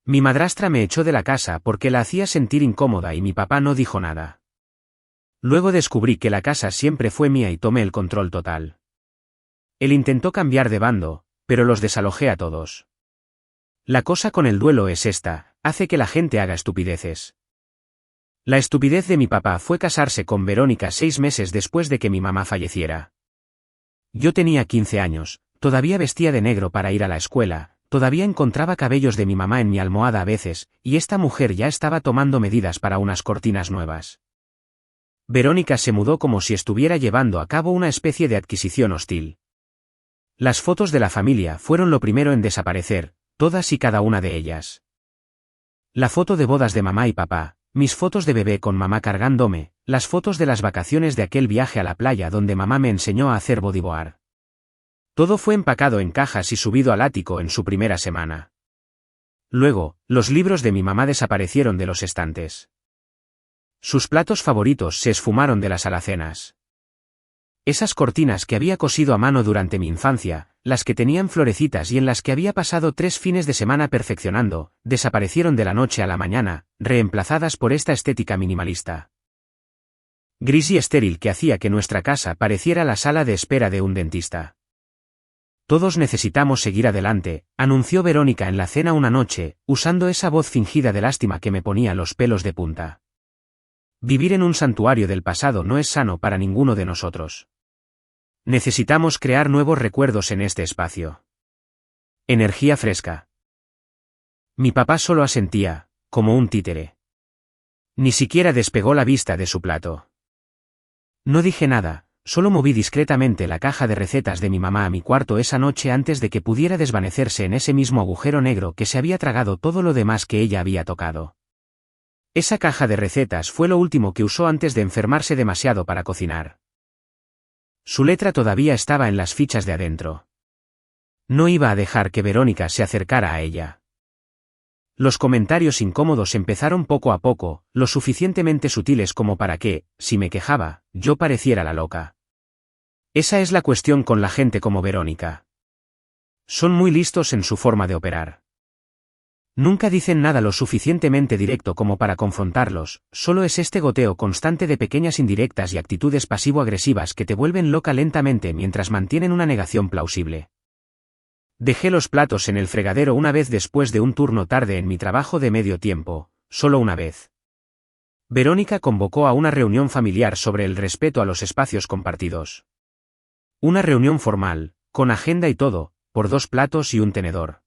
Mi madrastra me echó de la casa porque la hacía sentir incómoda y mi papá no dijo nada. Luego descubrí que la casa siempre fue mía y tomé el control total. Él intentó cambiar de bando, pero los desalojé a todos. La cosa con el duelo es esta, hace que la gente haga estupideces. La estupidez de mi papá fue casarse con Verónica 6 meses después de que mi mamá falleciera. Yo tenía 15 años, todavía vestía de negro para ir a la escuela, todavía encontraba cabellos de mi mamá en mi almohada a veces, y esta mujer ya estaba tomando medidas para unas cortinas nuevas. Verónica se mudó como si estuviera llevando a cabo una especie de adquisición hostil. Las fotos de la familia fueron lo primero en desaparecer, todas y cada una de ellas. La foto de bodas de mamá y papá, mis fotos de bebé con mamá cargándome, las fotos de las vacaciones de aquel viaje a la playa donde mamá me enseñó a hacer bodyboard. Todo fue empacado en cajas y subido al ático en su primera semana. Luego, los libros de mi mamá desaparecieron de los estantes. Sus platos favoritos se esfumaron de las alacenas. Esas cortinas que había cosido a mano durante mi infancia, las que tenían florecitas y en las que había pasado 3 fines de semana perfeccionando, desaparecieron de la noche a la mañana, reemplazadas por esta estética minimalista. Gris y estéril que hacía que nuestra casa pareciera la sala de espera de un dentista. Todos necesitamos seguir adelante, anunció Verónica en la cena una noche, usando esa voz fingida de lástima que me ponía los pelos de punta. Vivir en un santuario del pasado no es sano para ninguno de nosotros. Necesitamos crear nuevos recuerdos en este espacio. Energía fresca. Mi papá solo asentía, como un títere. Ni siquiera despegó la vista de su plato. No dije nada, solo moví discretamente la caja de recetas de mi mamá a mi cuarto esa noche antes de que pudiera desvanecerse en ese mismo agujero negro que se había tragado todo lo demás que ella había tocado. Esa caja de recetas fue lo último que usó antes de enfermarse demasiado para cocinar. Su letra todavía estaba en las fichas de adentro. No iba a dejar que Verónica se acercara a ella. Los comentarios incómodos empezaron poco a poco, lo suficientemente sutiles como para que, si me quejaba, yo pareciera la loca. Esa es la cuestión con la gente como Verónica. Son muy listos en su forma de operar. Nunca dicen nada lo suficientemente directo como para confrontarlos, solo es este goteo constante de pequeñas indirectas y actitudes pasivo-agresivas que te vuelven loca lentamente mientras mantienen una negación plausible. Dejé los platos en el fregadero una vez después de un turno tarde en mi trabajo de medio tiempo, solo una vez. Verónica convocó a una reunión familiar sobre el respeto a los espacios compartidos. Una reunión formal, con agenda y todo, por 2 platos y un tenedor.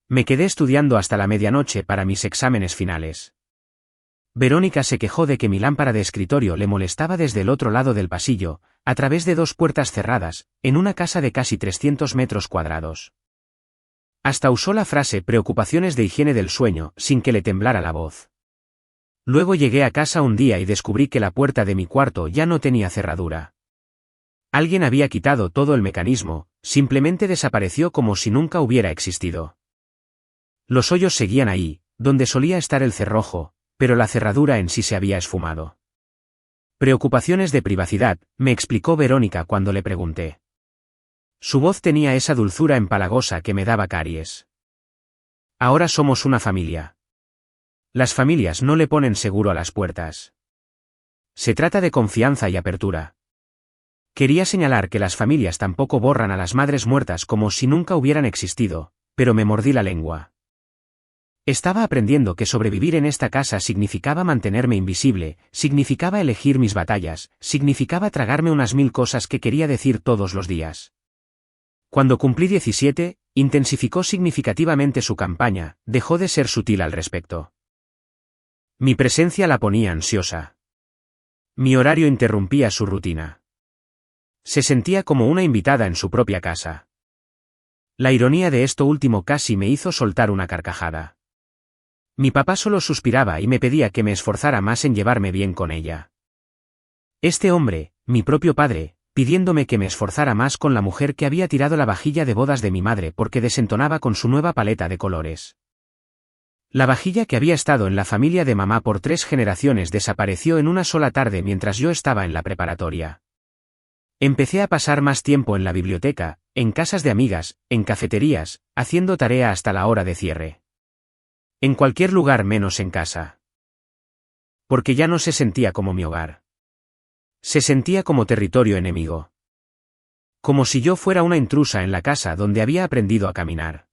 Me quedé estudiando hasta la medianoche para mis exámenes finales. Verónica se quejó de que mi lámpara de escritorio le molestaba desde el otro lado del pasillo, a través de 2 puertas cerradas, en una casa de casi 300 metros cuadrados. Hasta usó la frase preocupaciones de higiene del sueño, sin que le temblara la voz. Luego llegué a casa un día y descubrí que la puerta de mi cuarto ya no tenía cerradura. Alguien había quitado todo el mecanismo, simplemente desapareció como si nunca hubiera existido. Los hoyos seguían ahí, donde solía estar el cerrojo, pero la cerradura en sí se había esfumado. Preocupaciones de privacidad, me explicó Verónica cuando le pregunté. Su voz tenía esa dulzura empalagosa que me daba caries. Ahora somos una familia. Las familias no le ponen seguro a las puertas. Se trata de confianza y apertura. Quería señalar que las familias tampoco borran a las madres muertas como si nunca hubieran existido, pero me mordí la lengua. Estaba aprendiendo que sobrevivir en esta casa significaba mantenerme invisible, significaba elegir mis batallas, significaba tragarme unas 1000 cosas que quería decir todos los días. Cuando cumplí 17, intensificó significativamente su campaña, dejó de ser sutil al respecto. Mi presencia la ponía ansiosa. Mi horario interrumpía su rutina. Se sentía como una invitada en su propia casa. La ironía de esto último casi me hizo soltar una carcajada. Mi papá solo suspiraba y me pedía que me esforzara más en llevarme bien con ella. Este hombre, mi propio padre, pidiéndome que me esforzara más con la mujer que había tirado la vajilla de bodas de mi madre porque desentonaba con su nueva paleta de colores. La vajilla que había estado en la familia de mamá por 3 generaciones desapareció en una sola tarde mientras yo estaba en la preparatoria. Empecé a pasar más tiempo en la biblioteca, en casas de amigas, en cafeterías, haciendo tarea hasta la hora de cierre. En cualquier lugar menos en casa. Porque ya no se sentía como mi hogar. Se sentía como territorio enemigo. Como si yo fuera una intrusa en la casa donde había aprendido a caminar.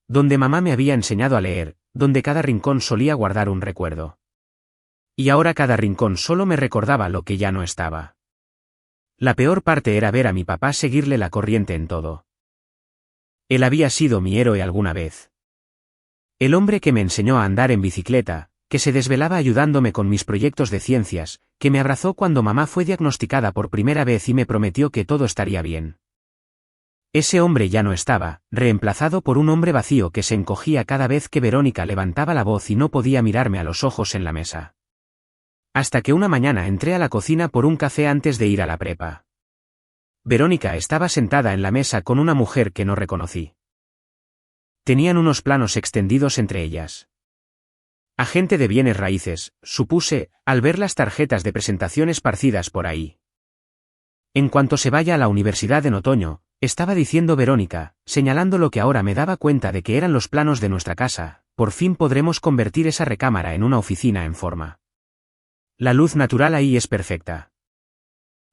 Donde mamá me había enseñado a leer, donde cada rincón solía guardar un recuerdo. Y ahora cada rincón solo me recordaba lo que ya no estaba. La peor parte era ver a mi papá seguirle la corriente en todo. Él había sido mi héroe alguna vez. El hombre que me enseñó a andar en bicicleta, que se desvelaba ayudándome con mis proyectos de ciencias, que me abrazó cuando mamá fue diagnosticada por primera vez y me prometió que todo estaría bien. Ese hombre ya no estaba, reemplazado por un hombre vacío que se encogía cada vez que Verónica levantaba la voz y no podía mirarme a los ojos en la mesa. Hasta que una mañana entré a la cocina por un café antes de ir a la prepa. Verónica estaba sentada en la mesa con una mujer que no reconocí. Tenían unos planos extendidos entre ellas. Agente de bienes raíces, supuse, al ver las tarjetas de presentación esparcidas por ahí. En cuanto se vaya a la universidad en otoño, estaba diciendo Verónica, señalando lo que ahora me daba cuenta de que eran los planos de nuestra casa, por fin podremos convertir esa recámara en una oficina en forma. La luz natural ahí es perfecta.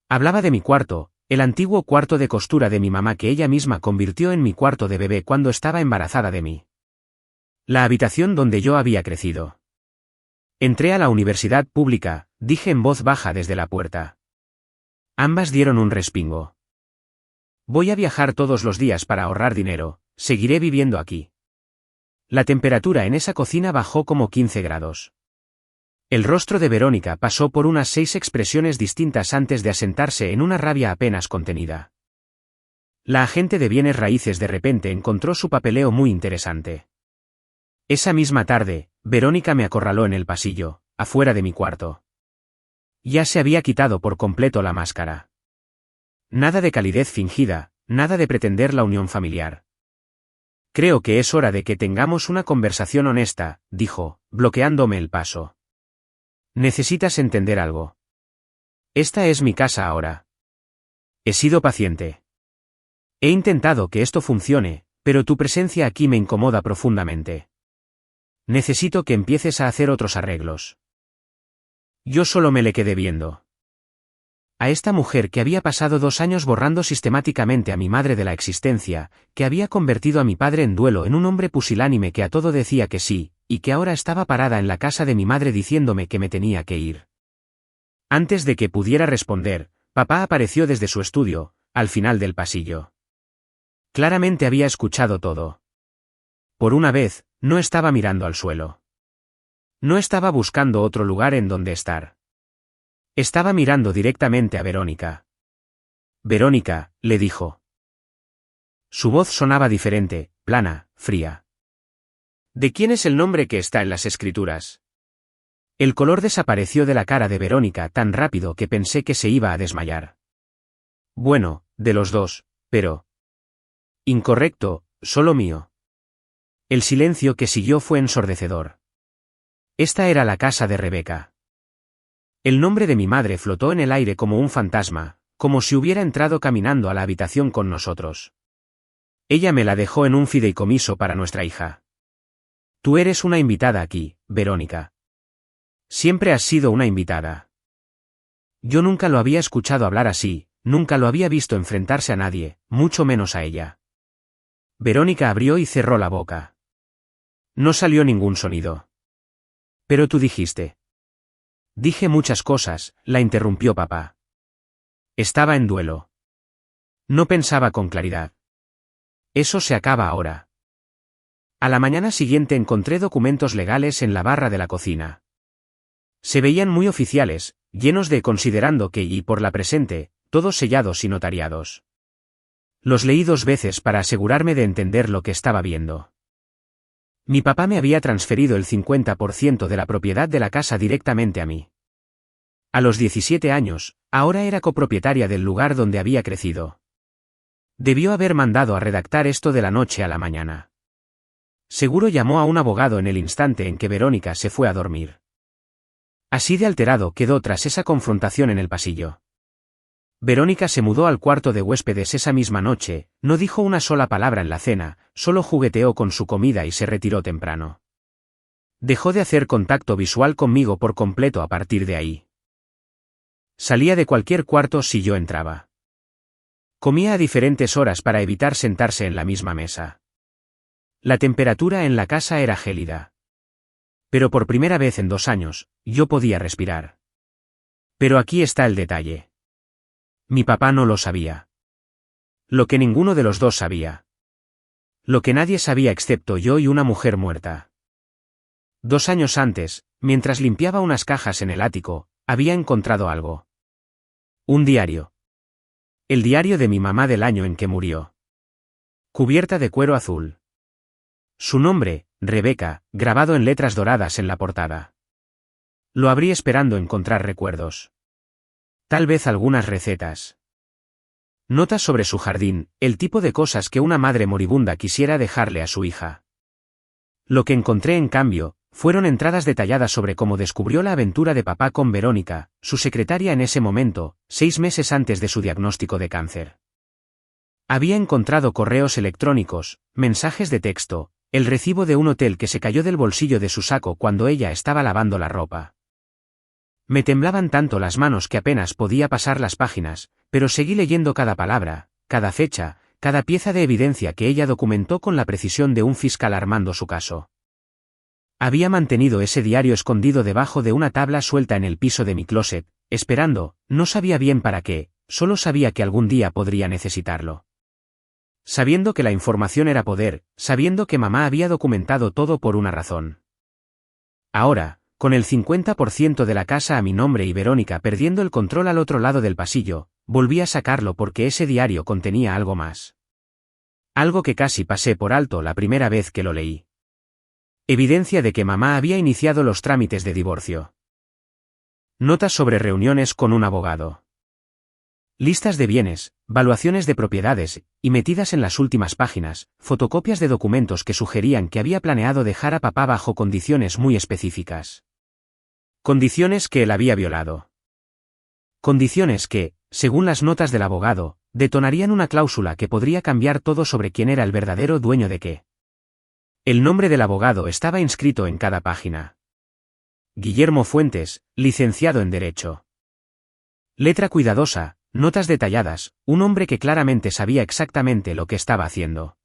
Hablaba de mi cuarto, el antiguo cuarto de costura de mi mamá que ella misma convirtió en mi cuarto de bebé cuando estaba embarazada de mí. La habitación donde yo había crecido. Entré a la universidad pública, dije en voz baja desde la puerta. Ambas dieron un respingo. Voy a viajar todos los días para ahorrar dinero, seguiré viviendo aquí. La temperatura en esa cocina bajó como 15 grados. El rostro de Verónica pasó por unas 6 expresiones distintas antes de asentarse en una rabia apenas contenida. La agente de bienes raíces de repente encontró su papeleo muy interesante. Esa misma tarde, Verónica me acorraló en el pasillo, afuera de mi cuarto. Ya se había quitado por completo la máscara. Nada de calidez fingida, nada de pretender la unión familiar. Creo que es hora de que tengamos una conversación honesta, dijo, bloqueándome el paso. Necesitas entender algo. Esta es mi casa ahora. He sido paciente. He intentado que esto funcione, pero tu presencia aquí me incomoda profundamente. Necesito que empieces a hacer otros arreglos. Yo solo me le quedé viendo. A esta mujer que había pasado 2 años borrando sistemáticamente a mi madre de la existencia, que había convertido a mi padre en duelo en un hombre pusilánime que a todo decía que sí, y que ahora estaba parada en la casa de mi madre diciéndome que me tenía que ir. Antes de que pudiera responder, papá apareció desde su estudio, al final del pasillo. Claramente había escuchado todo. Por una vez, no estaba mirando al suelo. No estaba buscando otro lugar en donde estar. Estaba mirando directamente a Verónica. Verónica, le dijo. Su voz sonaba diferente, plana, fría. ¿De quién es el nombre que está en las escrituras? El color desapareció de la cara de Verónica tan rápido que pensé que se iba a desmayar. Bueno, de los dos, pero... Incorrecto, solo mío. El silencio que siguió fue ensordecedor. Esta era la casa de Rebeca. El nombre de mi madre flotó en el aire como un fantasma, como si hubiera entrado caminando a la habitación con nosotros. Ella me la dejó en un fideicomiso para nuestra hija. Tú eres una invitada aquí, Verónica. Siempre has sido una invitada. Yo nunca lo había escuchado hablar así, nunca lo había visto enfrentarse a nadie, mucho menos a ella. Verónica abrió y cerró la boca. No salió ningún sonido. Pero tú dijiste. Dije muchas cosas, la interrumpió papá. Estaba en duelo. No pensaba con claridad. Eso se acaba ahora. A la mañana siguiente encontré documentos legales en la barra de la cocina. Se veían muy oficiales, llenos de considerando que y por la presente, todos sellados y notariados. Los leí 2 veces para asegurarme de entender lo que estaba viendo. Mi papá me había transferido el 50% de la propiedad de la casa directamente a mí. A los 17 años, ahora era copropietaria del lugar donde había crecido. Debió haber mandado a redactar esto de la noche a la mañana. Seguro llamó a un abogado en el instante en que Verónica se fue a dormir. Así de alterado quedó tras esa confrontación en el pasillo. Verónica se mudó al cuarto de huéspedes esa misma noche, no dijo una sola palabra en la cena, solo jugueteó con su comida y se retiró temprano. Dejó de hacer contacto visual conmigo por completo a partir de ahí. Salía de cualquier cuarto si yo entraba. Comía a diferentes horas para evitar sentarse en la misma mesa. La temperatura en la casa era gélida. Pero por primera vez en 2 años, yo podía respirar. Pero aquí está el detalle. Mi papá no lo sabía. Lo que ninguno de los dos sabía. Lo que nadie sabía excepto yo y una mujer muerta. 2 años antes, mientras limpiaba unas cajas en el ático, había encontrado algo. Un diario. El diario de mi mamá del año en que murió. Cubierta de cuero azul. Su nombre, Rebeca, grabado en letras doradas en la portada. Lo abrí esperando encontrar recuerdos. Tal vez algunas recetas. Notas sobre su jardín, el tipo de cosas que una madre moribunda quisiera dejarle a su hija. Lo que encontré en cambio, fueron entradas detalladas sobre cómo descubrió la aventura de papá con Verónica, su secretaria en ese momento, 6 meses antes de su diagnóstico de cáncer. Había encontrado correos electrónicos, mensajes de texto, el recibo de un hotel que se cayó del bolsillo de su saco cuando ella estaba lavando la ropa. Me temblaban tanto las manos que apenas podía pasar las páginas, pero seguí leyendo cada palabra, cada fecha, cada pieza de evidencia que ella documentó con la precisión de un fiscal armando su caso. Había mantenido ese diario escondido debajo de una tabla suelta en el piso de mi closet, esperando, no sabía bien para qué, solo sabía que algún día podría necesitarlo. Sabiendo que la información era poder, sabiendo que mamá había documentado todo por una razón. Ahora, con el 50% de la casa a mi nombre y Verónica perdiendo el control al otro lado del pasillo, volví a sacarlo porque ese diario contenía algo más. Algo que casi pasé por alto la primera vez que lo leí. Evidencia de que mamá había iniciado los trámites de divorcio. Notas sobre reuniones con un abogado. Listas de bienes, valuaciones de propiedades, y metidas en las últimas páginas, fotocopias de documentos que sugerían que había planeado dejar a papá bajo condiciones muy específicas. Condiciones que él había violado. Condiciones que, según las notas del abogado, detonarían una cláusula que podría cambiar todo sobre quién era el verdadero dueño de qué. El nombre del abogado estaba inscrito en cada página. Guillermo Fuentes, licenciado en Derecho. Letra cuidadosa, notas detalladas, un hombre que claramente sabía exactamente lo que estaba haciendo.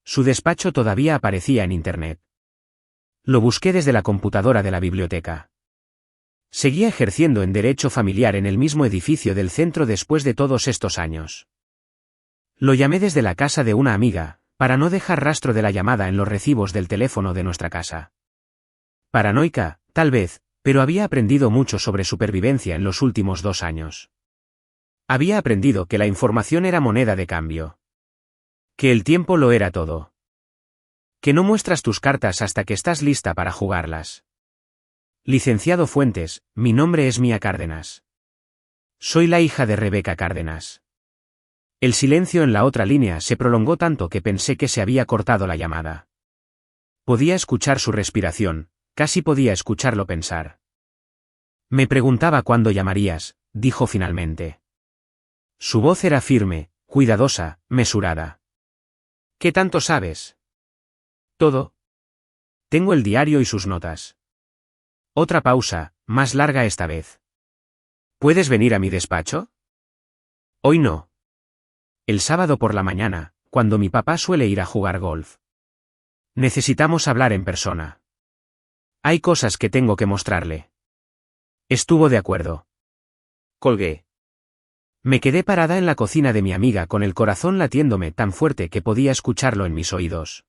Su despacho todavía aparecía en Internet. Lo busqué desde la computadora de la biblioteca. Seguía ejerciendo en Derecho Familiar en el mismo edificio del centro después de todos estos años. Lo llamé desde la casa de una amiga, para no dejar rastro de la llamada en los recibos del teléfono de nuestra casa. Paranoica, tal vez, pero había aprendido mucho sobre supervivencia en los últimos 2 años. Había aprendido que la información era moneda de cambio. Que el tiempo lo era todo. Que no muestras tus cartas hasta que estás lista para jugarlas. Licenciado Fuentes, mi nombre es Mía Cárdenas. Soy la hija de Rebeca Cárdenas. El silencio en la otra línea se prolongó tanto que pensé que se había cortado la llamada. Podía escuchar su respiración, casi podía escucharlo pensar. Me preguntaba cuándo llamarías, dijo finalmente. Su voz era firme, cuidadosa, mesurada. ¿Qué tanto sabes? Todo. Tengo el diario y sus notas. Otra pausa, más larga esta vez. ¿Puedes venir a mi despacho? Hoy no. El sábado por la mañana, cuando mi papá suele ir a jugar golf. Necesitamos hablar en persona. Hay cosas que tengo que mostrarle. Estuvo de acuerdo. Colgué. Me quedé parada en la cocina de mi amiga con el corazón latiéndome tan fuerte que podía escucharlo en mis oídos.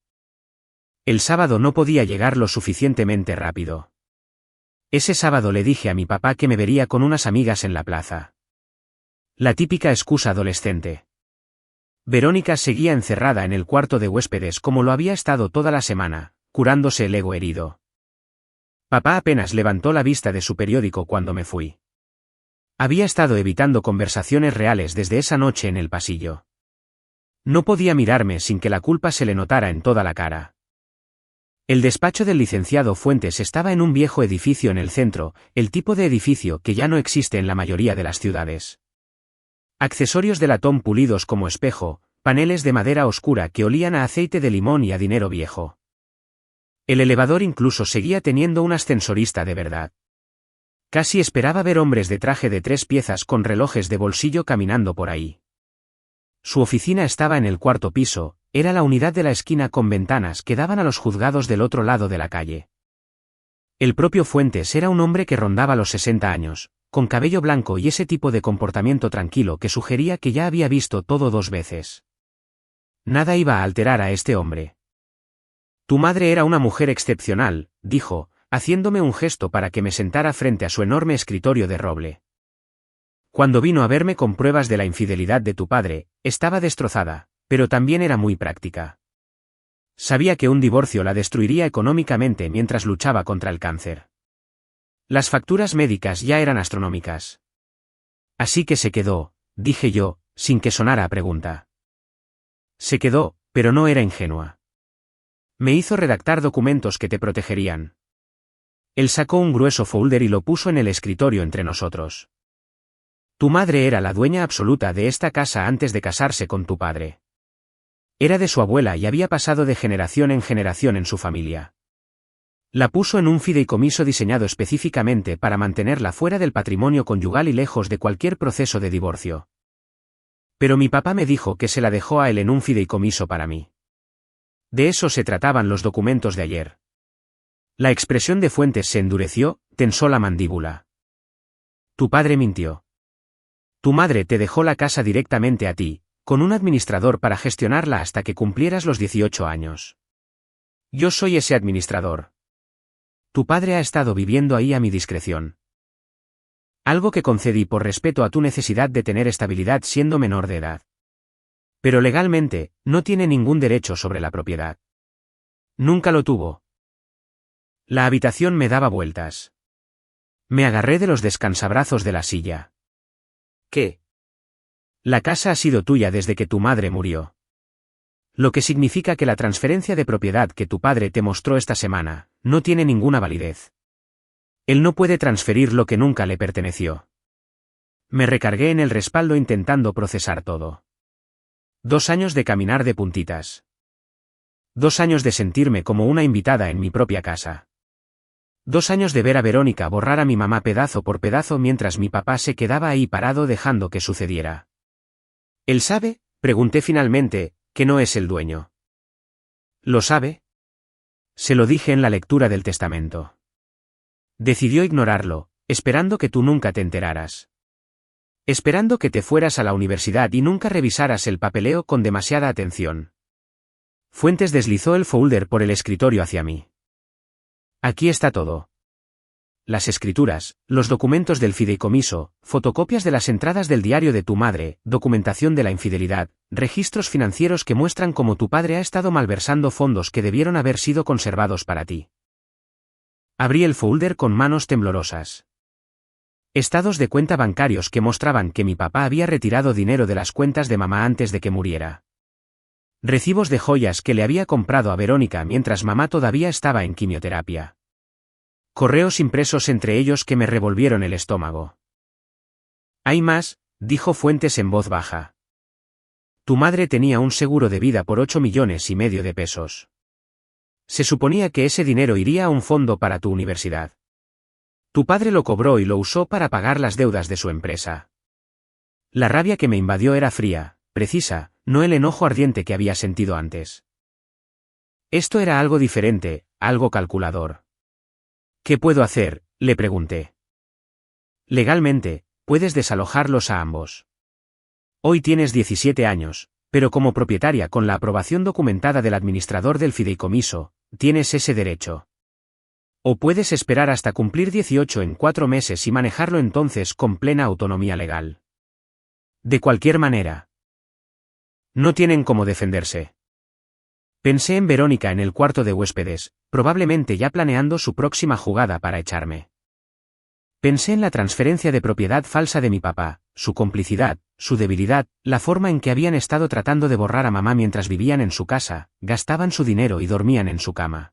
El sábado no podía llegar lo suficientemente rápido. Ese sábado le dije a mi papá que me vería con unas amigas en la plaza. La típica excusa adolescente. Verónica seguía encerrada en el cuarto de huéspedes como lo había estado toda la semana, curándose el ego herido. Papá apenas levantó la vista de su periódico cuando me fui. Había estado evitando conversaciones reales desde esa noche en el pasillo. No podía mirarme sin que la culpa se le notara en toda la cara. El despacho del licenciado Fuentes estaba en un viejo edificio en el centro, el tipo de edificio que ya no existe en la mayoría de las ciudades. Accesorios de latón pulidos como espejo, paneles de madera oscura que olían a aceite de limón y a dinero viejo. El elevador incluso seguía teniendo un ascensorista de verdad. Casi esperaba ver hombres de traje de 3 piezas con relojes de bolsillo caminando por ahí. Su oficina estaba en el 4.º piso, era la unidad de la esquina con ventanas que daban a los juzgados del otro lado de la calle. El propio Fuentes era un hombre que rondaba los 60 años, con cabello blanco y ese tipo de comportamiento tranquilo que sugería que ya había visto todo 2 veces. Nada iba a alterar a este hombre. Tu madre era una mujer excepcional, dijo, haciéndome un gesto para que me sentara frente a su enorme escritorio de roble. Cuando vino a verme con pruebas de la infidelidad de tu padre, estaba destrozada, pero también era muy práctica. Sabía que un divorcio la destruiría económicamente mientras luchaba contra el cáncer. Las facturas médicas ya eran astronómicas. Así que se quedó, dije yo, sin que sonara a pregunta. Se quedó, pero no era ingenua. Me hizo redactar documentos que te protegerían. Él sacó un grueso folder y lo puso en el escritorio entre nosotros. Tu madre era la dueña absoluta de esta casa antes de casarse con tu padre. Era de su abuela y había pasado de generación en generación en su familia. La puso en un fideicomiso diseñado específicamente para mantenerla fuera del patrimonio conyugal y lejos de cualquier proceso de divorcio. Pero mi papá me dijo que se la dejó a él en un fideicomiso para mí. De eso se trataban los documentos de ayer. La expresión de Fuentes se endureció, tensó la mandíbula. Tu padre mintió. Tu madre te dejó la casa directamente a ti, con un administrador para gestionarla hasta que cumplieras los 18 años. Yo soy ese administrador. Tu padre ha estado viviendo ahí a mi discreción. Algo que concedí por respeto a tu necesidad de tener estabilidad siendo menor de edad. Pero legalmente, no tiene ningún derecho sobre la propiedad. Nunca lo tuvo. La habitación me daba vueltas. Me agarré de los descansabrazos de la silla. ¿Qué? La casa ha sido tuya desde que tu madre murió. Lo que significa que la transferencia de propiedad que tu padre te mostró esta semana, no tiene ninguna validez. Él no puede transferir lo que nunca le perteneció. Me recargué en el respaldo intentando procesar todo. 2 años de caminar de puntitas. 2 años de sentirme como una invitada en mi propia casa. 2 años de ver a Verónica borrar a mi mamá pedazo por pedazo mientras mi papá se quedaba ahí parado dejando que sucediera. ¿Él sabe? Pregunté finalmente, que no es el dueño. ¿Lo sabe? Se lo dije en la lectura del testamento. Decidió ignorarlo, esperando que tú nunca te enteraras. Esperando que te fueras a la universidad y nunca revisaras el papeleo con demasiada atención. Fuentes deslizó el folder por el escritorio hacia mí. Aquí está todo. Las escrituras, los documentos del fideicomiso, fotocopias de las entradas del diario de tu madre, documentación de la infidelidad, registros financieros que muestran cómo tu padre ha estado malversando fondos que debieron haber sido conservados para ti. Abrí el folder con manos temblorosas. Estados de cuenta bancarios que mostraban que mi papá había retirado dinero de las cuentas de mamá antes de que muriera. Recibos de joyas que le había comprado a Verónica mientras mamá todavía estaba en quimioterapia. Correos impresos entre ellos que me revolvieron el estómago. Hay más, dijo Fuentes en voz baja. Tu madre tenía un seguro de vida por 8,5 millones de pesos. Se suponía que ese dinero iría a un fondo para tu universidad. Tu padre lo cobró y lo usó para pagar las deudas de su empresa. La rabia que me invadió era fría, precisa, no el enojo ardiente que había sentido antes. Esto era algo diferente, algo calculador. ¿Qué puedo hacer?, le pregunté. Legalmente, puedes desalojarlos a ambos. Hoy tienes 17 años, pero como propietaria con la aprobación documentada del administrador del fideicomiso, tienes ese derecho. O puedes esperar hasta cumplir 18 en 4 meses y manejarlo entonces con plena autonomía legal. De cualquier manera, no tienen cómo defenderse. Pensé en Verónica en el cuarto de huéspedes, probablemente ya planeando su próxima jugada para echarme. Pensé en la transferencia de propiedad falsa de mi papá, su complicidad, su debilidad, la forma en que habían estado tratando de borrar a mamá mientras vivían en su casa, gastaban su dinero y dormían en su cama.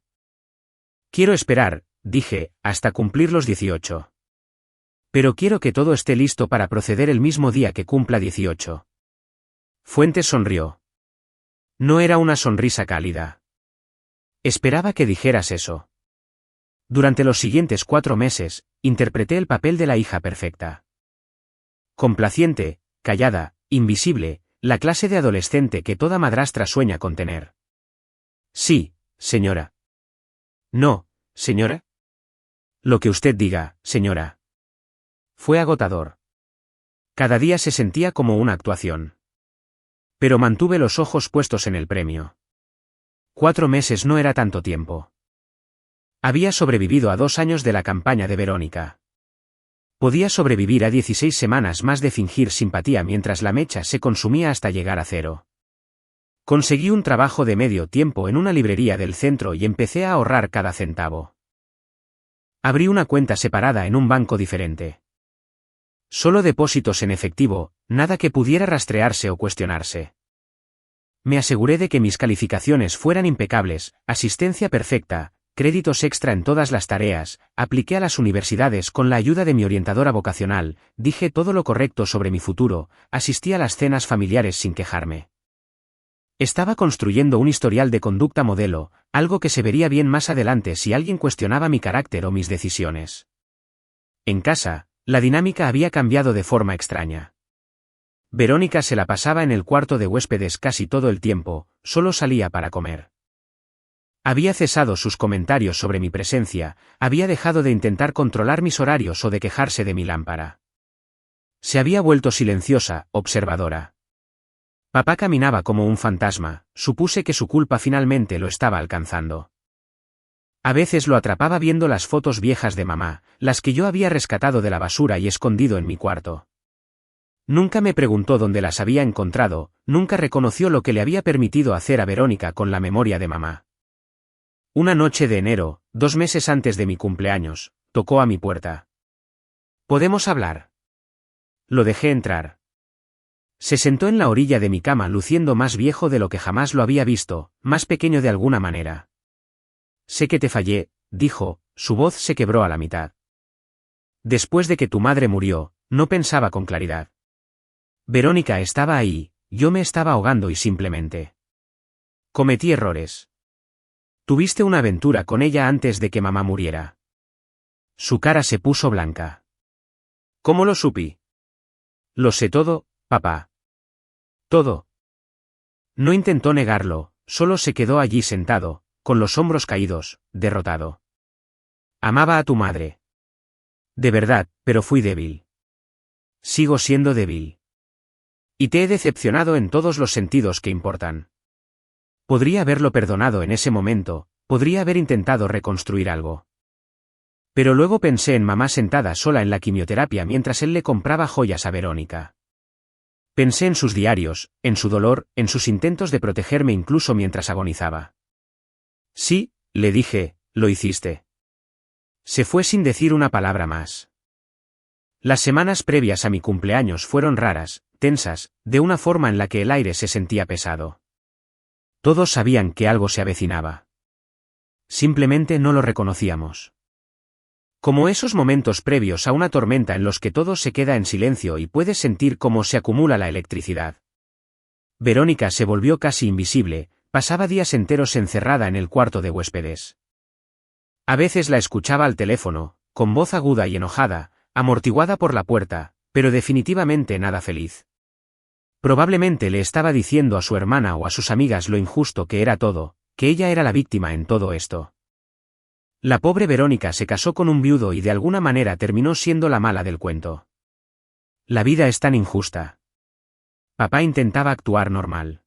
Quiero esperar, dije, hasta cumplir los 18. Pero quiero que todo esté listo para proceder el mismo día que cumpla 18. Fuentes sonrió. No era una sonrisa cálida. Esperaba que dijeras eso. Durante los siguientes 4 meses, interpreté el papel de la hija perfecta. Complaciente, callada, invisible, la clase de adolescente que toda madrastra sueña con tener. Sí, señora. No, señora. Lo que usted diga, señora. Fue agotador. Cada día se sentía como una actuación. Pero mantuve los ojos puestos en el premio. 4 meses no era tanto tiempo. Había sobrevivido a 2 años de la campaña de Verónica. Podía sobrevivir a 16 semanas más de fingir simpatía mientras la mecha se consumía hasta llegar a 0. Conseguí un trabajo de medio tiempo en una librería del centro y empecé a ahorrar cada centavo. Abrí una cuenta separada en un banco diferente. Solo depósitos en efectivo, nada que pudiera rastrearse o cuestionarse. Me aseguré de que mis calificaciones fueran impecables, asistencia perfecta, créditos extra en todas las tareas, apliqué a las universidades con la ayuda de mi orientadora vocacional, dije todo lo correcto sobre mi futuro, asistí a las cenas familiares sin quejarme. Estaba construyendo un historial de conducta modelo, algo que se vería bien más adelante si alguien cuestionaba mi carácter o mis decisiones. En casa, la dinámica había cambiado de forma extraña. Verónica se la pasaba en el cuarto de huéspedes casi todo el tiempo, solo salía para comer. Había cesado sus comentarios sobre mi presencia, había dejado de intentar controlar mis horarios o de quejarse de mi lámpara. Se había vuelto silenciosa, observadora. Papá caminaba como un fantasma, supuse que su culpa finalmente lo estaba alcanzando. A veces lo atrapaba viendo las fotos viejas de mamá, las que yo había rescatado de la basura y escondido en mi cuarto. Nunca me preguntó dónde las había encontrado, nunca reconoció lo que le había permitido hacer a Verónica con la memoria de mamá. Una noche de enero, 2 meses antes de mi cumpleaños, tocó a mi puerta. ¿Podemos hablar? Lo dejé entrar. Se sentó en la orilla de mi cama luciendo más viejo de lo que jamás lo había visto, más pequeño de alguna manera. Sé que te fallé, dijo, su voz se quebró a la mitad. Después de que tu madre murió, no pensaba con claridad. Verónica estaba ahí, yo me estaba ahogando y simplemente. Cometí errores. Tuviste una aventura con ella antes de que mamá muriera. Su cara se puso blanca. ¿Cómo lo supí? Lo sé todo, papá. Todo. No intentó negarlo, solo se quedó allí sentado, con los hombros caídos, derrotado. Amaba a tu madre. De verdad, pero fui débil. Sigo siendo débil. Y te he decepcionado en todos los sentidos que importan. Podría haberlo perdonado en ese momento, podría haber intentado reconstruir algo. Pero luego pensé en mamá sentada sola en la quimioterapia mientras él le compraba joyas a Verónica. Pensé en sus diarios, en su dolor, en sus intentos de protegerme incluso mientras agonizaba. Sí, le dije, lo hiciste. Se fue sin decir una palabra más. Las semanas previas a mi cumpleaños fueron raras, tensas, de una forma en la que el aire se sentía pesado. Todos sabían que algo se avecinaba. Simplemente no lo reconocíamos. Como esos momentos previos a una tormenta en los que todo se queda en silencio y puedes sentir cómo se acumula la electricidad. Verónica se volvió casi invisible, pasaba días enteros encerrada en el cuarto de huéspedes. A veces la escuchaba al teléfono, con voz aguda y enojada, amortiguada por la puerta, pero definitivamente nada feliz. Probablemente le estaba diciendo a su hermana o a sus amigas lo injusto que era todo, que ella era la víctima en todo esto. La pobre Verónica se casó con un viudo y de alguna manera terminó siendo la mala del cuento. La vida es tan injusta. Papá intentaba actuar normal.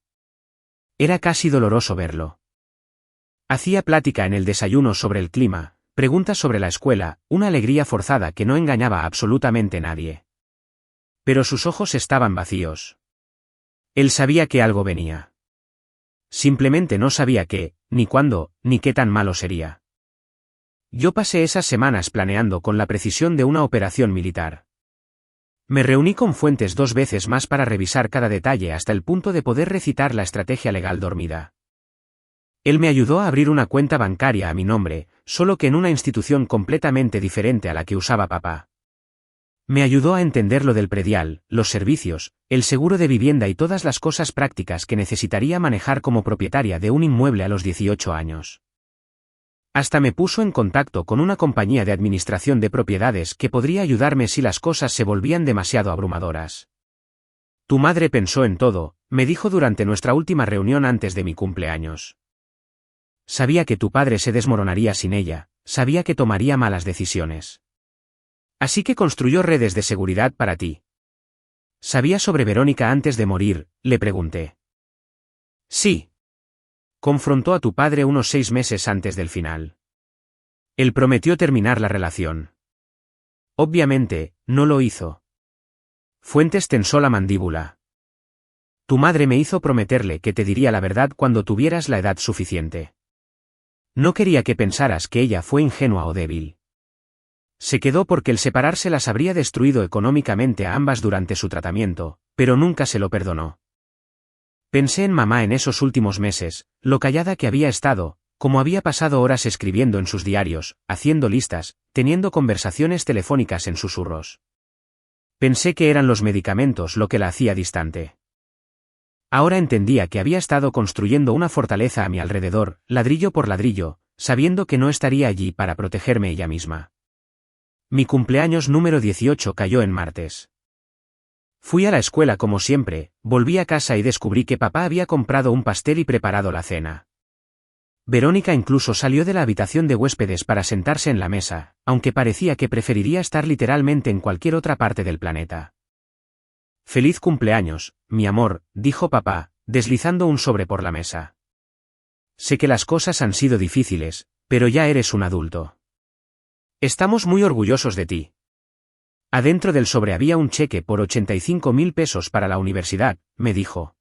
Era casi doloroso verlo. Hacía plática en el desayuno sobre el clima, preguntas sobre la escuela, una alegría forzada que no engañaba a absolutamente nadie. Pero sus ojos estaban vacíos. Él sabía que algo venía. Simplemente no sabía qué, ni cuándo, ni qué tan malo sería. Yo pasé esas semanas planeando con la precisión de una operación militar. Me reuní con Fuentes 2 veces más para revisar cada detalle hasta el punto de poder recitar la estrategia legal dormida. Él me ayudó a abrir una cuenta bancaria a mi nombre, solo que en una institución completamente diferente a la que usaba papá. Me ayudó a entender lo del predial, los servicios, el seguro de vivienda y todas las cosas prácticas que necesitaría manejar como propietaria de un inmueble a los 18 años. Hasta me puso en contacto con una compañía de administración de propiedades que podría ayudarme si las cosas se volvían demasiado abrumadoras. Tu madre pensó en todo, me dijo durante nuestra última reunión antes de mi cumpleaños. Sabía que tu padre se desmoronaría sin ella, sabía que tomaría malas decisiones. Así que construyó redes de seguridad para ti. ¿Sabía sobre Verónica antes de morir?, le pregunté. Sí. Confrontó a tu padre unos 6 meses antes del final. Él prometió terminar la relación. Obviamente, no lo hizo. Fuentes tensó la mandíbula. Tu madre me hizo prometerle que te diría la verdad cuando tuvieras la edad suficiente. No quería que pensaras que ella fue ingenua o débil. Se quedó porque el separarse las habría destruido económicamente a ambas durante su tratamiento, pero nunca se lo perdonó. Pensé en mamá en esos últimos meses, lo callada que había estado, como había pasado horas escribiendo en sus diarios, haciendo listas, teniendo conversaciones telefónicas en susurros. Pensé que eran los medicamentos lo que la hacía distante. Ahora entendía que había estado construyendo una fortaleza a mi alrededor, ladrillo por ladrillo, sabiendo que no estaría allí para protegerme ella misma. Mi cumpleaños número 18 cayó en martes. Fui a la escuela como siempre, volví a casa y descubrí que papá había comprado un pastel y preparado la cena. Verónica incluso salió de la habitación de huéspedes para sentarse en la mesa, aunque parecía que preferiría estar literalmente en cualquier otra parte del planeta. Feliz cumpleaños, mi amor, dijo papá, deslizando un sobre por la mesa. Sé que las cosas han sido difíciles, pero ya eres un adulto. Estamos muy orgullosos de ti. Adentro del sobre había un cheque por 85.000 pesos para la universidad, me dijo.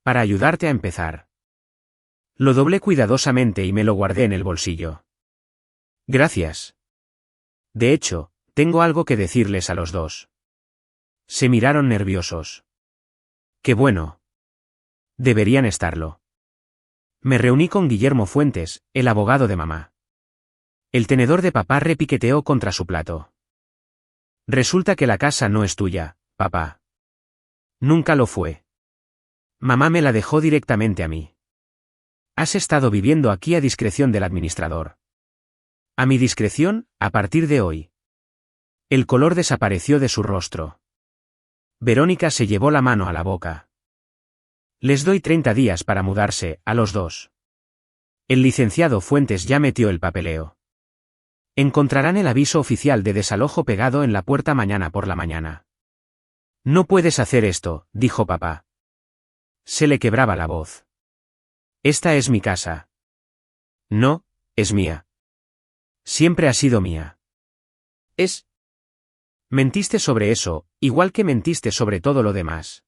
Para ayudarte a empezar. Lo doblé cuidadosamente y me lo guardé en el bolsillo. Gracias. De hecho, tengo algo que decirles a los dos. Se miraron nerviosos. Qué bueno. Deberían estarlo. Me reuní con Guillermo Fuentes, el abogado de mamá. El tenedor de papá repiqueteó contra su plato. Resulta que la casa no es tuya, papá. Nunca lo fue. Mamá me la dejó directamente a mí. Has estado viviendo aquí a discreción del administrador. A mi discreción, a partir de hoy. El color desapareció de su rostro. Verónica se llevó la mano a la boca. Les doy 30 días para mudarse, a los dos. El licenciado Fuentes ya metió el papeleo. Encontrarán el aviso oficial de desalojo pegado en la puerta mañana por la mañana. No puedes hacer esto, dijo papá. Se le quebraba la voz. Esta es mi casa. No, es mía. Siempre ha sido mía. Es. Mentiste sobre eso, igual que mentiste sobre todo lo demás.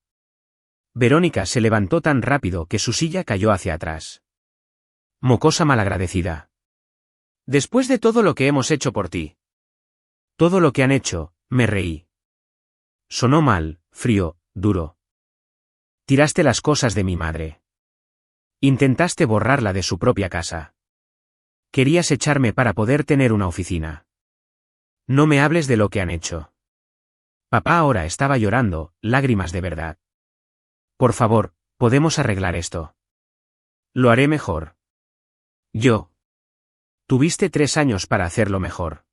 Verónica se levantó tan rápido que su silla cayó hacia atrás. Mocosa malagradecida. Después de todo lo que hemos hecho por ti. Todo lo que han hecho, me reí. Sonó mal, frío, duro. Tiraste las cosas de mi madre. Intentaste borrarla de su propia casa. Querías echarme para poder tener una oficina. No me hables de lo que han hecho. Papá ahora estaba llorando, lágrimas de verdad. Por favor, podemos arreglar esto. Lo haré mejor. Yo. Tuviste 3 años para hacerlo mejor.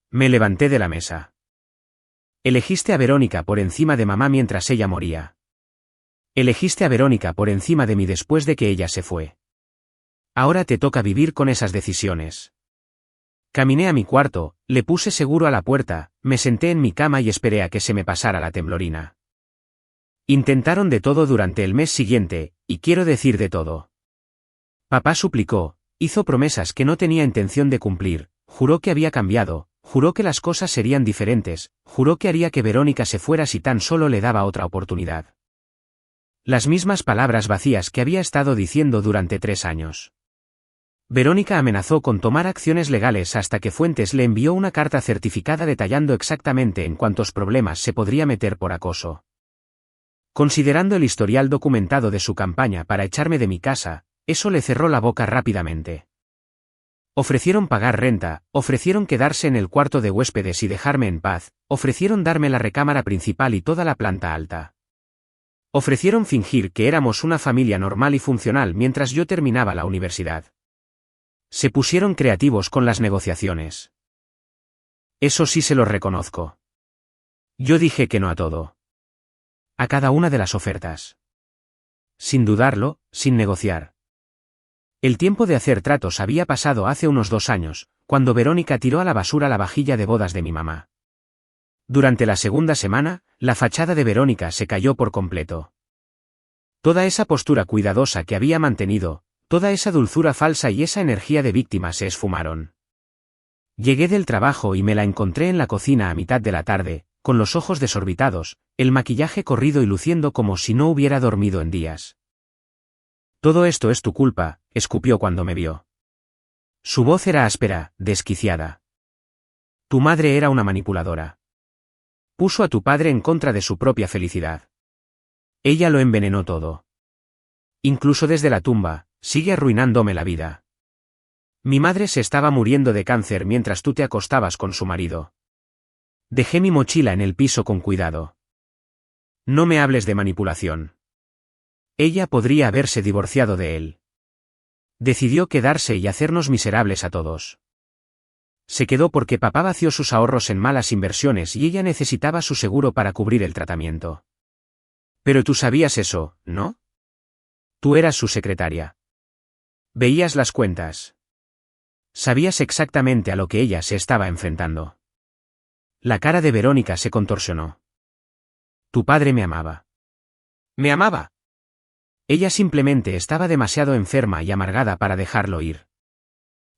Me levanté de la mesa. Elegiste a Verónica por encima de mamá mientras ella moría. Elegiste a Verónica por encima de mí después de que ella se fue. Ahora te toca vivir con esas decisiones. Caminé a mi cuarto, le puse seguro a la puerta, me senté en mi cama y esperé a que se me pasara la temblorina. Intentaron de todo durante el mes siguiente, y quiero decir de todo. Papá suplicó, hizo promesas que no tenía intención de cumplir, juró que había cambiado, juró que las cosas serían diferentes, juró que haría que Verónica se fuera si tan solo le daba otra oportunidad. Las mismas palabras vacías que había estado diciendo durante 3 años. Verónica amenazó con tomar acciones legales hasta que Fuentes le envió una carta certificada detallando exactamente en cuántos problemas se podría meter por acoso. Considerando el historial documentado de su campaña para echarme de mi casa, eso le cerró la boca rápidamente. Ofrecieron pagar renta, ofrecieron quedarse en el cuarto de huéspedes y dejarme en paz, ofrecieron darme la recámara principal y toda la planta alta. Ofrecieron fingir que éramos una familia normal y funcional mientras yo terminaba la universidad. Se pusieron creativos con las negociaciones. Eso sí se lo reconozco. Yo dije que no a todo. A cada una de las ofertas. Sin dudarlo, sin negociar. El tiempo de hacer tratos había pasado hace unos 2 años, cuando Verónica tiró a la basura la vajilla de bodas de mi mamá. Durante la segunda semana, la fachada de Verónica se cayó por completo. Toda esa postura cuidadosa que había mantenido, toda esa dulzura falsa y esa energía de víctima se esfumaron. Llegué del trabajo y me la encontré en la cocina a mitad de la tarde, con los ojos desorbitados, el maquillaje corrido y luciendo como si no hubiera dormido en días. Todo esto es tu culpa, escupió cuando me vio. Su voz era áspera, desquiciada. Tu madre era una manipuladora. Puso a tu padre en contra de su propia felicidad. Ella lo envenenó todo. Incluso desde la tumba, sigue arruinándome la vida. Mi madre se estaba muriendo de cáncer mientras tú te acostabas con su marido. Dejé mi mochila en el piso con cuidado. No me hables de manipulación. Ella podría haberse divorciado de él. Decidió quedarse y hacernos miserables a todos. Se quedó porque papá vació sus ahorros en malas inversiones y ella necesitaba su seguro para cubrir el tratamiento. Pero tú sabías eso, ¿no? Tú eras su secretaria. Veías las cuentas. Sabías exactamente a lo que ella se estaba enfrentando. La cara de Verónica se contorsionó. Tu padre me amaba. ¿Me amaba? Ella simplemente estaba demasiado enferma y amargada para dejarlo ir.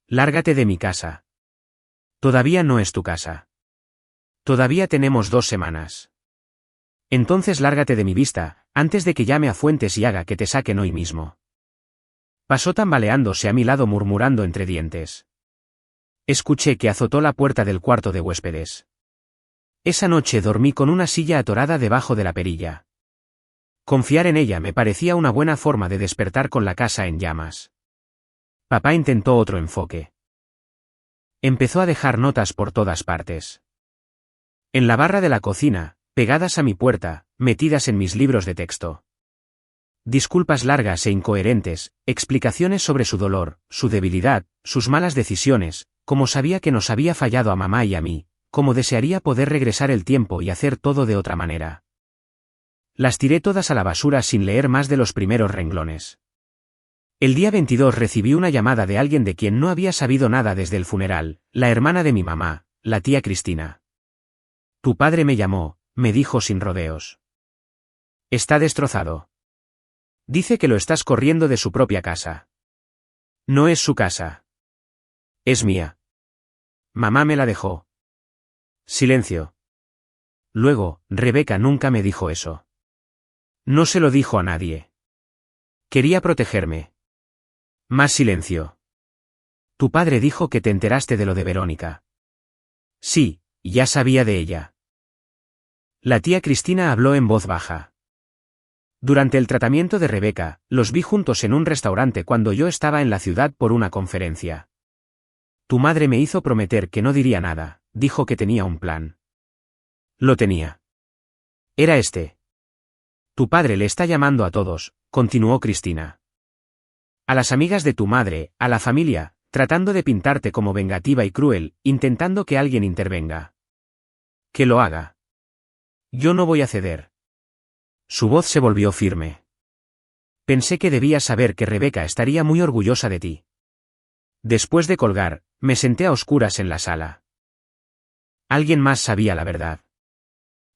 Lárgate de mi casa. Todavía no es tu casa. Todavía tenemos 2 semanas. Entonces lárgate de mi vista, antes de que llame a Fuentes y haga que te saquen hoy mismo. Pasó tambaleándose a mi lado murmurando entre dientes. Escuché que azotó la puerta del cuarto de huéspedes. Esa noche dormí con una silla atorada debajo de la perilla. Confiar en ella me parecía una buena forma de despertar con la casa en llamas. Papá intentó otro enfoque. Empezó a dejar notas por todas partes. En la barra de la cocina, pegadas a mi puerta, metidas en mis libros de texto. Disculpas largas e incoherentes, explicaciones sobre su dolor, su debilidad, sus malas decisiones, como sabía que nos había fallado a mamá y a mí, como desearía poder regresar el tiempo y hacer todo de otra manera. Las tiré todas a la basura sin leer más de los primeros renglones. El día 22 recibí una llamada de alguien de quien no había sabido nada desde el funeral, la hermana de mi mamá, la tía Cristina. Tu padre me llamó, me dijo sin rodeos. Está destrozado. Dice que lo estás corriendo de su propia casa. No es su casa. Es mía. Mamá me la dejó. Silencio. Luego, Rebeca nunca me dijo eso. No se lo dijo a nadie. Quería protegerme. Más silencio. Tu padre dijo que te enteraste de lo de Verónica. Sí, ya sabía de ella. La tía Cristina habló en voz baja. Durante el tratamiento de Rebeca, los vi juntos en un restaurante cuando yo estaba en la ciudad por una conferencia. Tu madre me hizo prometer que no diría nada, dijo que tenía un plan. Lo tenía. Era este. Tu padre le está llamando a todos, continuó Cristina. A las amigas de tu madre, a la familia, tratando de pintarte como vengativa y cruel, intentando que alguien intervenga. Que lo haga. Yo no voy a ceder. Su voz se volvió firme. Pensé que debías saber que Rebeca estaría muy orgullosa de ti. Después de colgar, me senté a oscuras en la sala. Alguien más sabía la verdad.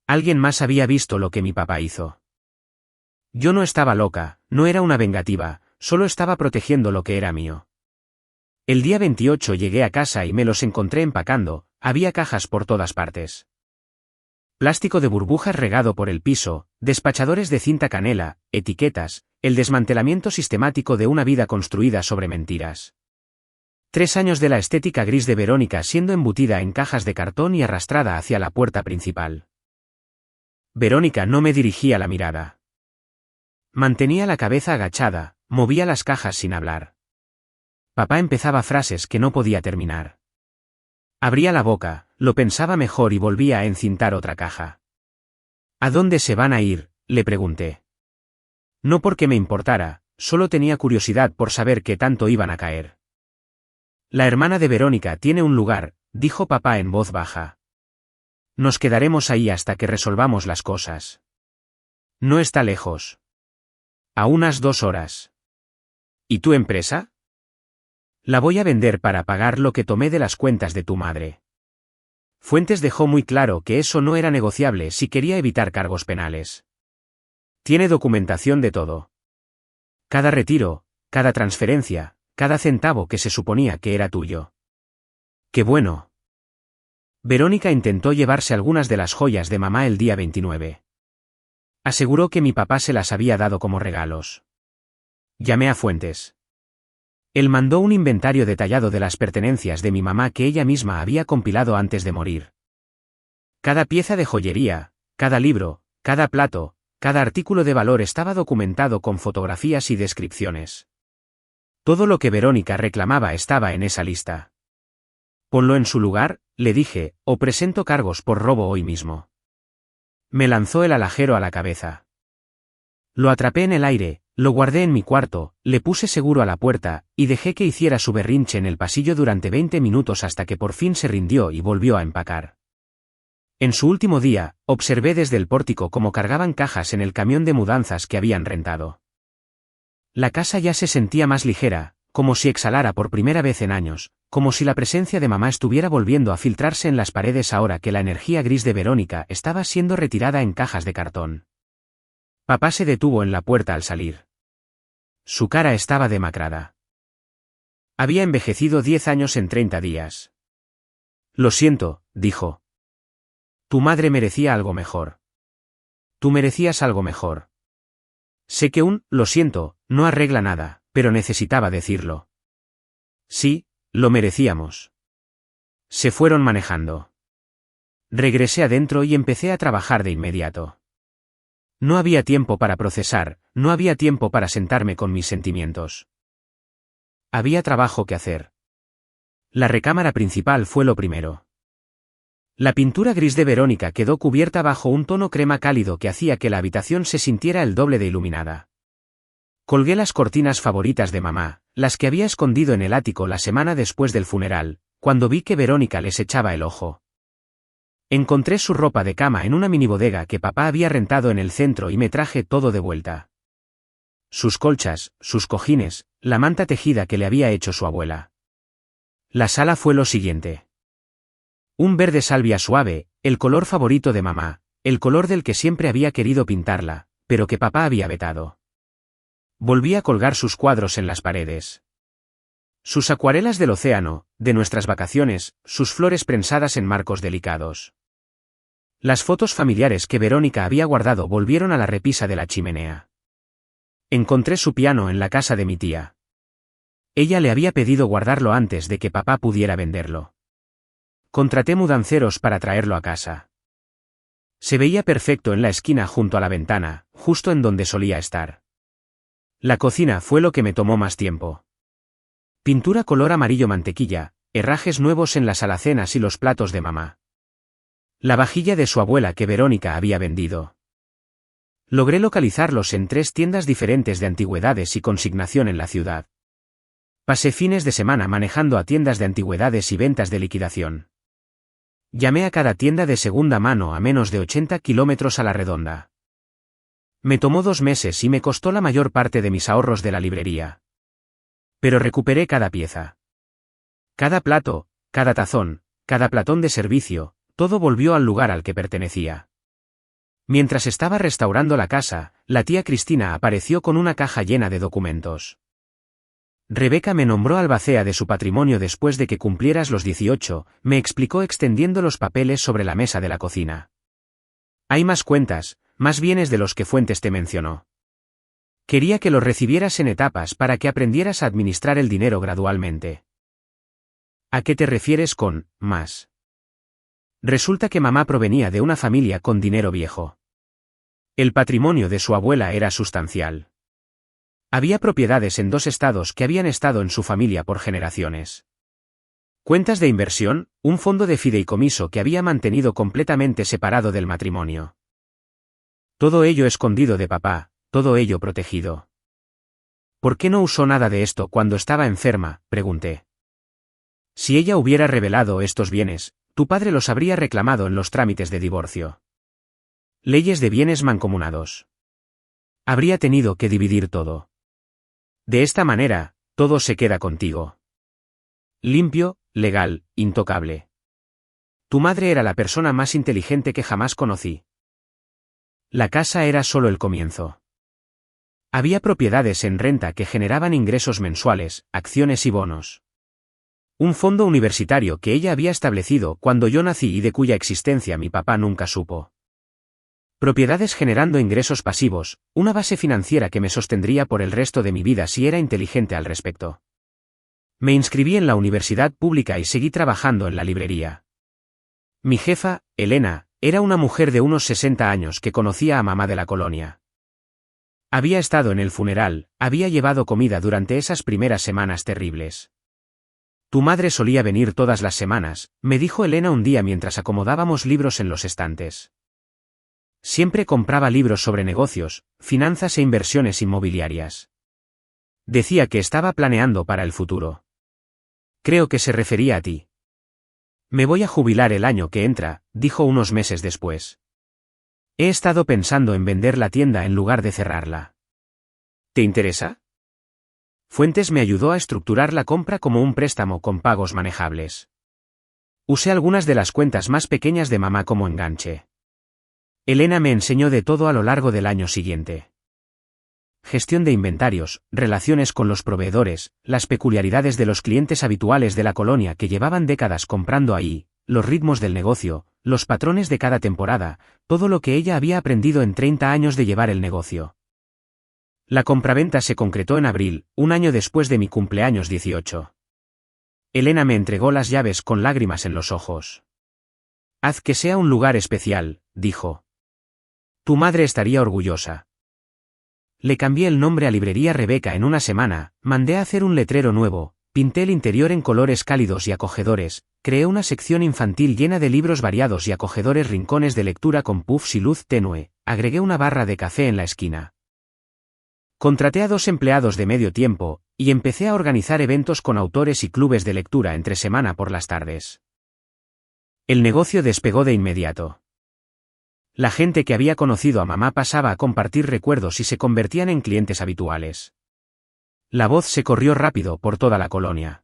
Alguien más había visto lo que mi papá hizo. Yo no estaba loca, no era una vengativa, solo estaba protegiendo lo que era mío. El día 28 llegué a casa y me los encontré empacando, había cajas por todas partes. Plástico de burbujas regado por el piso, despachadores de cinta canela, etiquetas, el desmantelamiento sistemático de una vida construida sobre mentiras. 3 años de la estética gris de Verónica siendo embutida en cajas de cartón y arrastrada hacia la puerta principal. Verónica no me dirigía la mirada. Mantenía la cabeza agachada, movía las cajas sin hablar. Papá empezaba frases que no podía terminar. Abría la boca, lo pensaba mejor y volvía a encintar otra caja. ¿A dónde se van a ir?, le pregunté. No porque me importara, solo tenía curiosidad por saber qué tanto iban a caer. La hermana de Verónica tiene un lugar, dijo papá en voz baja. Nos quedaremos ahí hasta que resolvamos las cosas. No está lejos. A unas 2 horas. ¿Y tu empresa? La voy a vender para pagar lo que tomé de las cuentas de tu madre. Fuentes dejó muy claro que eso no era negociable si quería evitar cargos penales. Tiene documentación de todo. Cada retiro, cada transferencia, cada centavo que se suponía que era tuyo. ¡Qué bueno! Verónica intentó llevarse algunas de las joyas de mamá el día 29. Aseguró que mi papá se las había dado como regalos. Llamé a Fuentes. Él mandó un inventario detallado de las pertenencias de mi mamá que ella misma había compilado antes de morir. Cada pieza de joyería, cada libro, cada plato, cada artículo de valor estaba documentado con fotografías y descripciones. Todo lo que Verónica reclamaba estaba en esa lista. Ponlo en su lugar, le dije, o presento cargos por robo hoy mismo. Me lanzó el alajero a la cabeza. Lo atrapé en el aire, lo guardé en mi cuarto, le puse seguro a la puerta, y dejé que hiciera su berrinche en el pasillo durante 20 minutos hasta que por fin se rindió y volvió a empacar. En su último día, observé desde el pórtico cómo cargaban cajas en el camión de mudanzas que habían rentado. La casa ya se sentía más ligera, como si exhalara por primera vez en años, como si la presencia de mamá estuviera volviendo a filtrarse en las paredes ahora que la energía gris de Verónica estaba siendo retirada en cajas de cartón. Papá se detuvo en la puerta al salir. Su cara estaba demacrada. Había envejecido 10 años en 30 días. Lo siento, dijo. Tu madre merecía algo mejor. Tú merecías algo mejor. Sé que lo siento, no arregla nada, pero necesitaba decirlo. Sí, lo merecíamos. Se fueron manejando. Regresé adentro y empecé a trabajar de inmediato. No había tiempo para procesar, no había tiempo para sentarme con mis sentimientos. Había trabajo que hacer. La recámara principal fue lo primero. La pintura gris de Verónica quedó cubierta bajo un tono crema cálido que hacía que la habitación se sintiera el doble de iluminada. Colgué las cortinas favoritas de mamá, las que había escondido en el ático la semana después del funeral, cuando vi que Verónica les echaba el ojo. Encontré su ropa de cama en una minibodega que papá había rentado en el centro y me traje todo de vuelta. Sus colchas, sus cojines, la manta tejida que le había hecho su abuela. La sala fue lo siguiente. Un verde salvia suave, el color favorito de mamá, el color del que siempre había querido pintarla, pero que papá había vetado. Volví a colgar sus cuadros en las paredes. Sus acuarelas del océano, de nuestras vacaciones, sus flores prensadas en marcos delicados. Las fotos familiares que Verónica había guardado volvieron a la repisa de la chimenea. Encontré su piano en la casa de mi tía. Ella le había pedido guardarlo antes de que papá pudiera venderlo. Contraté mudanceros para traerlo a casa. Se veía perfecto en la esquina junto a la ventana, justo en donde solía estar. La cocina fue lo que me tomó más tiempo. Pintura color amarillo mantequilla, herrajes nuevos en las alacenas y los platos de mamá. La vajilla de su abuela que Verónica había vendido. Logré localizarlos en 3 tiendas diferentes de antigüedades y consignación en la ciudad. Pasé fines de semana manejando a tiendas de antigüedades y ventas de liquidación. Llamé a cada tienda de segunda mano a menos de 80 kilómetros a la redonda. Me tomó 2 meses y me costó la mayor parte de mis ahorros de la librería. Pero recuperé cada pieza. Cada plato, cada tazón, cada platón de servicio, todo volvió al lugar al que pertenecía. Mientras estaba restaurando la casa, la tía Cristina apareció con una caja llena de documentos. Rebeca me nombró albacea de su patrimonio después de que cumplieras los 18, me explicó extendiendo los papeles sobre la mesa de la cocina. Hay más cuentas, más bienes de los que Fuentes te mencionó. Quería que los recibieras en etapas para que aprendieras a administrar el dinero gradualmente. ¿A qué te refieres con más? Resulta que mamá provenía de una familia con dinero viejo. El patrimonio de su abuela era sustancial. Había propiedades en 2 estados que habían estado en su familia por generaciones. Cuentas de inversión, un fondo de fideicomiso que había mantenido completamente separado del matrimonio. Todo ello escondido de papá, todo ello protegido. ¿Por qué no usó nada de esto cuando estaba enferma?, pregunté. Si ella hubiera revelado estos bienes, tu padre los habría reclamado en los trámites de divorcio. Leyes de bienes mancomunados. Habría tenido que dividir todo. De esta manera, todo se queda contigo. Limpio, legal, intocable. Tu madre era la persona más inteligente que jamás conocí. La casa era solo el comienzo. Había propiedades en renta que generaban ingresos mensuales, acciones y bonos. Un fondo universitario que ella había establecido cuando yo nací y de cuya existencia mi papá nunca supo. Propiedades generando ingresos pasivos, una base financiera que me sostendría por el resto de mi vida si era inteligente al respecto. Me inscribí en la universidad pública y seguí trabajando en la librería. Mi jefa, Elena, era una mujer de unos 60 años que conocía a mamá de la colonia. Había estado en el funeral, había llevado comida durante esas primeras semanas terribles. Tu madre solía venir todas las semanas, me dijo Elena un día mientras acomodábamos libros en los estantes. Siempre compraba libros sobre negocios, finanzas e inversiones inmobiliarias. Decía que estaba planeando para el futuro. Creo que se refería a ti. Me voy a jubilar el año que entra, dijo unos meses después. He estado pensando en vender la tienda en lugar de cerrarla. ¿Te interesa? Fuentes me ayudó a estructurar la compra como un préstamo con pagos manejables. Usé algunas de las cuentas más pequeñas de mamá como enganche. Elena me enseñó de todo a lo largo del año siguiente. Gestión de inventarios, relaciones con los proveedores, las peculiaridades de los clientes habituales de la colonia que llevaban décadas comprando ahí, los ritmos del negocio, los patrones de cada temporada, todo lo que ella había aprendido en 30 años de llevar el negocio. La compraventa se concretó en abril, un año después de mi cumpleaños 18. Elena me entregó las llaves con lágrimas en los ojos. Haz que sea un lugar especial, dijo. Tu madre estaría orgullosa. Le cambié el nombre a Librería Rebeca en una semana, mandé a hacer un letrero nuevo, pinté el interior en colores cálidos y acogedores, creé una sección infantil llena de libros variados y acogedores rincones de lectura con puffs y luz tenue, agregué una barra de café en la esquina. Contraté a 2 empleados de medio tiempo, y empecé a organizar eventos con autores y clubes de lectura entre semana por las tardes. El negocio despegó de inmediato. La gente que había conocido a mamá pasaba a compartir recuerdos y se convertían en clientes habituales. La voz se corrió rápido por toda la colonia.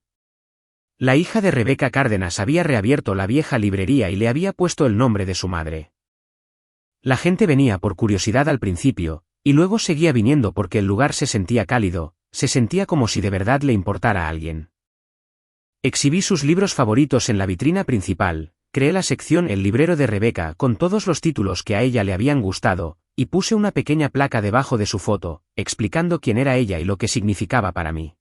La hija de Rebeca Cárdenas había reabierto la vieja librería y le había puesto el nombre de su madre. La gente venía por curiosidad al principio, y luego seguía viniendo porque el lugar se sentía cálido, se sentía como si de verdad le importara a alguien. Exhibí sus libros favoritos en la vitrina principal. Creé la sección El librero de Rebeca con todos los títulos que a ella le habían gustado, y puse una pequeña placa debajo de su foto, explicando quién era ella y lo que significaba para mí.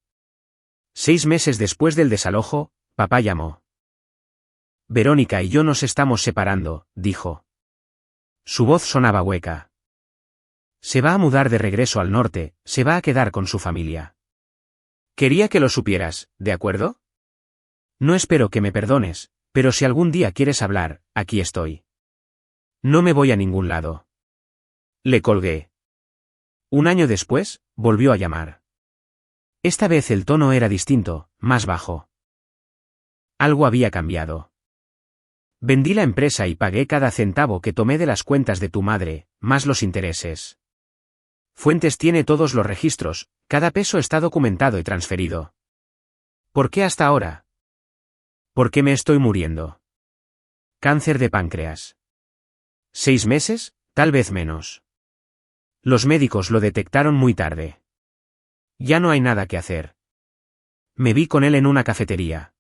6 meses después del desalojo, papá llamó. Verónica y yo nos estamos separando, dijo. Su voz sonaba hueca. Se va a mudar de regreso al norte, se va a quedar con su familia. Quería que lo supieras, ¿de acuerdo? No espero que me perdones. Pero si algún día quieres hablar, aquí estoy. No me voy a ningún lado. Le colgué. Un año después, volvió a llamar. Esta vez el tono era distinto, más bajo. Algo había cambiado. Vendí la empresa y pagué cada centavo que tomé de las cuentas de tu madre, más los intereses. Fuentes tiene todos los registros, cada peso está documentado y transferido. ¿Por qué hasta ahora? ¿Por qué me estoy muriendo? Cáncer de páncreas. 6 meses, tal vez menos. Los médicos lo detectaron muy tarde. Ya no hay nada que hacer. Me vi con él en una cafetería.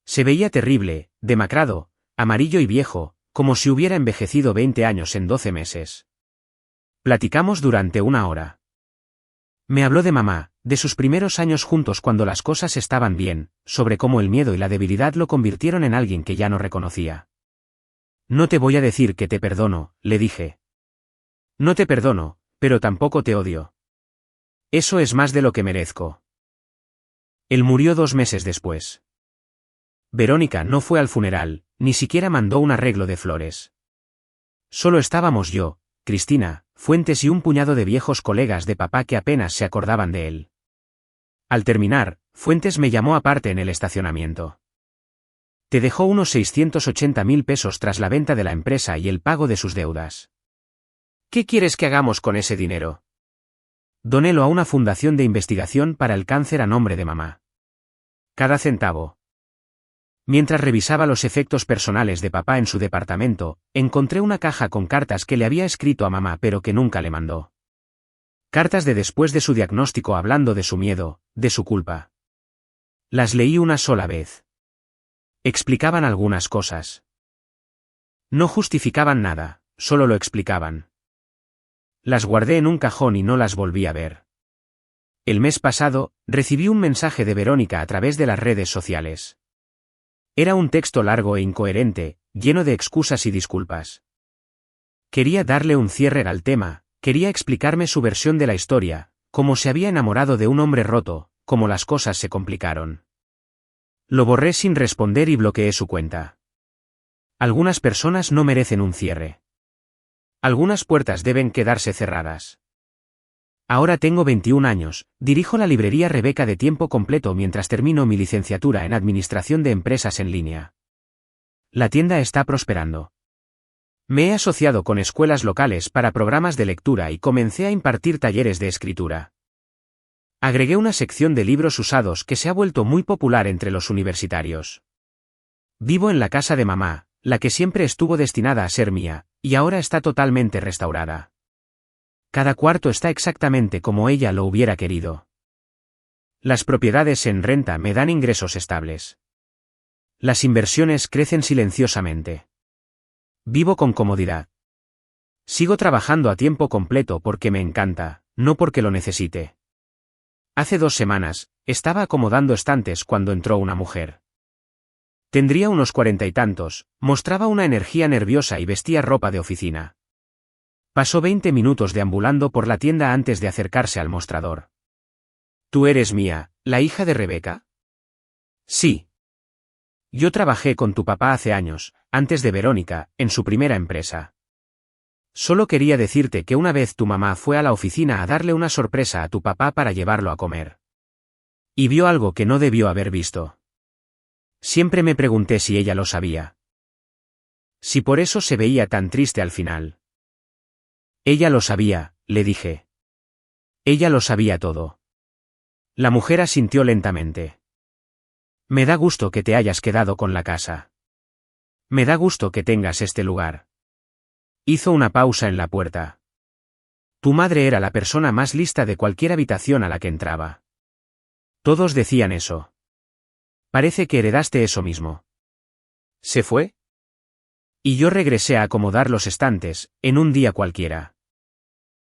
Se veía terrible, demacrado, amarillo y viejo, como si hubiera envejecido 20 años en 12 meses. Platicamos durante 1 hora. Me habló de mamá, de sus primeros años juntos cuando las cosas estaban bien, sobre cómo el miedo y la debilidad lo convirtieron en alguien que ya no reconocía. No te voy a decir que te perdono, le dije. No te perdono, pero tampoco te odio. Eso es más de lo que merezco. Él murió 2 meses después. Verónica no fue al funeral, ni siquiera mandó un arreglo de flores. Solo estábamos yo, Cristina, Fuentes y un puñado de viejos colegas de papá que apenas se acordaban de él. Al terminar, Fuentes me llamó aparte en el estacionamiento. Te dejó unos 680.000 pesos tras la venta de la empresa y el pago de sus deudas. ¿Qué quieres que hagamos con ese dinero? Donélo a una fundación de investigación para el cáncer a nombre de mamá. Cada centavo. Mientras revisaba los efectos personales de papá en su departamento, encontré una caja con cartas que le había escrito a mamá pero que nunca le mandó. Cartas de después de su diagnóstico hablando de su miedo, de su culpa. Las leí una sola vez. Explicaban algunas cosas. No justificaban nada, solo lo explicaban. Las guardé en un cajón y no las volví a ver. El mes pasado, recibí un mensaje de Verónica a través de las redes sociales. Era un texto largo e incoherente, lleno de excusas y disculpas. Quería darle un cierre al tema, quería explicarme su versión de la historia, cómo se había enamorado de un hombre roto, cómo las cosas se complicaron. Lo borré sin responder y bloqueé su cuenta. Algunas personas no merecen un cierre. Algunas puertas deben quedarse cerradas. Ahora tengo 21 años, dirijo la librería Rebeca de tiempo completo mientras termino mi licenciatura en Administración de Empresas en línea. La tienda está prosperando. Me he asociado con escuelas locales para programas de lectura y comencé a impartir talleres de escritura. Agregué una sección de libros usados que se ha vuelto muy popular entre los universitarios. Vivo en la casa de mamá, la que siempre estuvo destinada a ser mía, y ahora está totalmente restaurada. Cada cuarto está exactamente como ella lo hubiera querido. Las propiedades en renta me dan ingresos estables. Las inversiones crecen silenciosamente. Vivo con comodidad. Sigo trabajando a tiempo completo porque me encanta, no porque lo necesite. Hace 2 semanas, estaba acomodando estantes cuando entró una mujer. Tendría unos 40 y tantos, mostraba una energía nerviosa y vestía ropa de oficina. Pasó 20 minutos deambulando por la tienda antes de acercarse al mostrador. ¿Tú eres Mía, la hija de Rebeca? Sí. Yo trabajé con tu papá hace años, antes de Verónica, en su primera empresa. Solo quería decirte que una vez tu mamá fue a la oficina a darle una sorpresa a tu papá para llevarlo a comer. Y vio algo que no debió haber visto. Siempre me pregunté si ella lo sabía. Si por eso se veía tan triste al final. Ella lo sabía, le dije. Ella lo sabía todo. La mujer asintió lentamente. Me da gusto que te hayas quedado con la casa. Me da gusto que tengas este lugar. Hizo una pausa en la puerta. Tu madre era la persona más lista de cualquier habitación a la que entraba. Todos decían eso. Parece que heredaste eso mismo. ¿Se fue? Y yo regresé a acomodar los estantes, en un día cualquiera.